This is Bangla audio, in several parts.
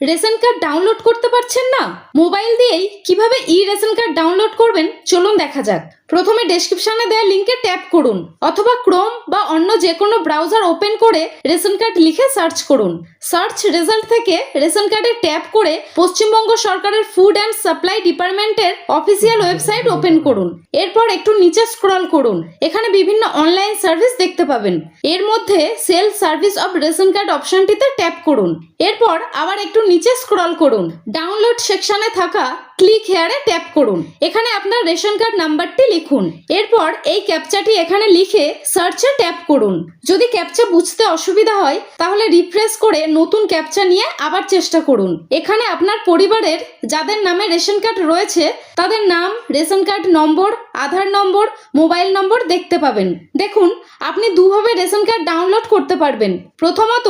রেশন কার্ড ডাউনলোড করতে পারছেন না? মোবাইল দিয়েই কিভাবে রেশন কার্ড ডাউনলোড করবেন চলুন দেখা যাক। প্রথমে ডেসক্রিপশনে দেওয়া লিংকে ট্যাপ করুন অথবা ক্রোম বা অন্য যে কোনো ব্রাউজার ওপেন করে রেশন কার্ড লিখে সার্চ করুন। সার্চ রেজাল্ট থেকে রেশন কার্ডে ট্যাপ করে পশ্চিমবঙ্গ সরকারের ফুড অ্যান্ড সাপ্লাই ডিপার্টমেন্টের অফিসিয়াল ওয়েবসাইট ওপেন করুন। এরপর একটু নিচে স্ক্রল করুন, এখানে বিভিন্ন অনলাইন সার্ভিস দেখতে পাবেন। এর মধ্যে self service of ration card অপশনটিতে ট্যাপ করুন। এরপর আবার একটু নিচে স্ক্রল করুন, ডাউনলোড সেকশনে থাকা ক্লিক হেয়ারে ট্যাপ করুন। এখানে আপনার রেশন কার্ড নাম্বারটি লিখুন। এরপর এই ক্যাপচাটি এখানে লিখে সার্চে ট্যাপ করুন। যদি ক্যাপচা বুঝতে অসুবিধা হয় তাহলে রিফ্রেশ করে নতুন ক্যাপচা নিয়ে আবার চেষ্টা করুন। এখানে আপনার পরিবারের যাদের নামে রেশন কার্ড রয়েছে তাদের নাম, রেশন কার্ড নম্বর, আধার নম্বর, মোবাইল নম্বর দেখতে পাবেন। দেখুন, আপনি দুভাবে রেশন কার্ড ডাউনলোড করতে পারবেন। প্রথমত,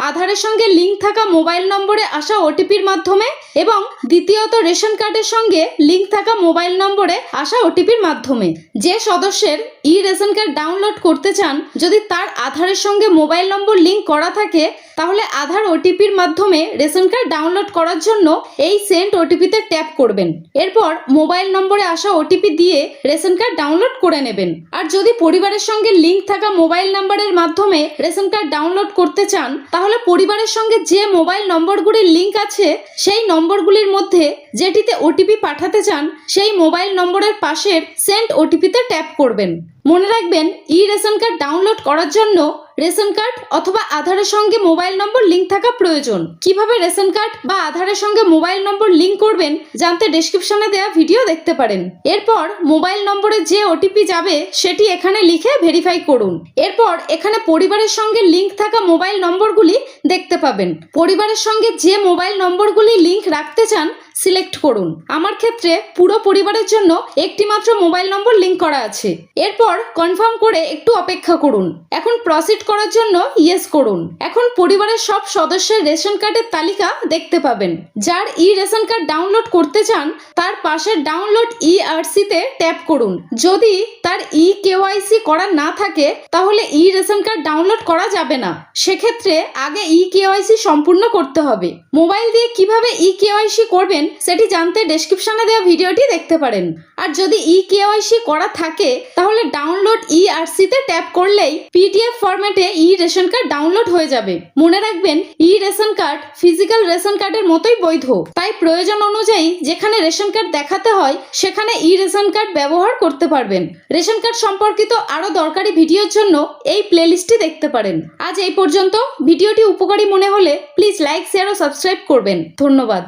আধারের সঙ্গে লিঙ্ক থাকা মোবাইল নম্বরে আসা ওটিপির মাধ্যমে, এবং দ্বিতীয়ত রেশন কার্ডের সঙ্গে লিঙ্ক থাকা মোবাইল নম্বরে আসা ওটিপির মাধ্যমে। যে সদস্যের রেশন কার্ড ডাউনলোড করতে চান, যদি তার আধারের সঙ্গে মোবাইল নম্বর লিঙ্ক করা থাকে তাহলে আধার ওটিপির মাধ্যমে রেশন কার্ড ডাউনলোড করার জন্য এই সেন্ড ওটিপিতে ট্যাপ করবেন। এরপর মোবাইল নম্বরে আসা ওটিপি দিয়ে রেশন কার্ড ডাউনলোড করে নেবেন। আর যদি পরিবারের সঙ্গে লিঙ্ক থাকা মোবাইল নাম্বারের মাধ্যমে রেশন কার্ড ডাউনলোড করতে চান তাহলে পরিবারের সঙ্গে যে মোবাইল নম্বরগুলির লিঙ্ক আছে সেই নম্বরগুলির মধ্যে যেটিতে ওটিপি পাঠাতে চান সেই মোবাইল নম্বরের পাশের সেন্ড ওটিপিতে ট্যাপ করবেন। মনে রাখবেন, রেশন কার্ড ডাউনলোড করার জন্য রেশন কার্ড অথবা আধারের সঙ্গে মোবাইল নম্বর লিঙ্ক থাকা প্রয়োজন। কিভাবে রেশন কার্ড বা আধারের সঙ্গে মোবাইল নম্বর লিঙ্ক করবেন জানতে ডেসক্রিপশনে দেওয়া ভিডিও দেখতে পারেন। এরপর মোবাইল নম্বরে যে ওটিপি যাবে সেটি এখানে লিখে ভেরিফাই করুন। এরপর এখানে পরিবারের সঙ্গে লিঙ্ক থাকা মোবাইল নম্বরগুলি দেখতে পাবেন। পরিবারের সঙ্গে যে মোবাইল নম্বরগুলি লিঙ্ক রাখতে চান সিলেক্ট করুন। আমার ক্ষেত্রে পুরো পরিবারের জন্য একটি মাত্র মোবাইল নম্বর লিঙ্ক করা আছে। এরপর কনফার্ম করে একটু অপেক্ষা করুন। এখন প্রসিড করার জন্য ইয়েস করুন। এখন পরিবারের সব সদস্যের রেশন কার্ডের তালিকা দেখতে পাবেন। যার রেশন কার্ড ডাউনলোড করতে চান তার পাশের ডাউনলোড তে ট্যাপ করুন। যদি তার কেওয়াইসি করা না থাকে তাহলে রেশন কার্ড ডাউনলোড করা যাবে না। সেক্ষেত্রে আগে কেওয়াইসি সম্পূর্ণ করতে হবে। মোবাইল দিয়ে কিভাবে কেওয়াইসি করবেন সেটি জানতে ডেসক্রিপশনে দেওয়া ভিডিওটি দেখতে পারেন। আর যদি কেওয়াইসি করা থাকে তাহলে ডাউনলোড তে ট্যাপ করলেই পিডিএফ ফরম্যাটে রেশন কার্ড ডাউনলোড হয়ে যাবে। মনে রাখবেন, রেশন কার্ড ফিজিক্যাল রেশন কার্ডের মতোই বৈধ। তাই প্রয়োজন অনুযায়ী যেখানে রেশন কার্ড দেখাতে হয় সেখানে রেশন কার্ড ব্যবহার করতে পারবেন। রেশন কার্ড সম্পর্কিত আরো দরকারি ভিডিওর জন্য এই প্লেলিস্টটি দেখতে পারেন। আজ এই পর্যন্ত। ভিডিওটি উপকারী মনে হলে প্লিজ লাইক, শেয়ার ও সাবস্ক্রাইব করবেন। ধন্যবাদ।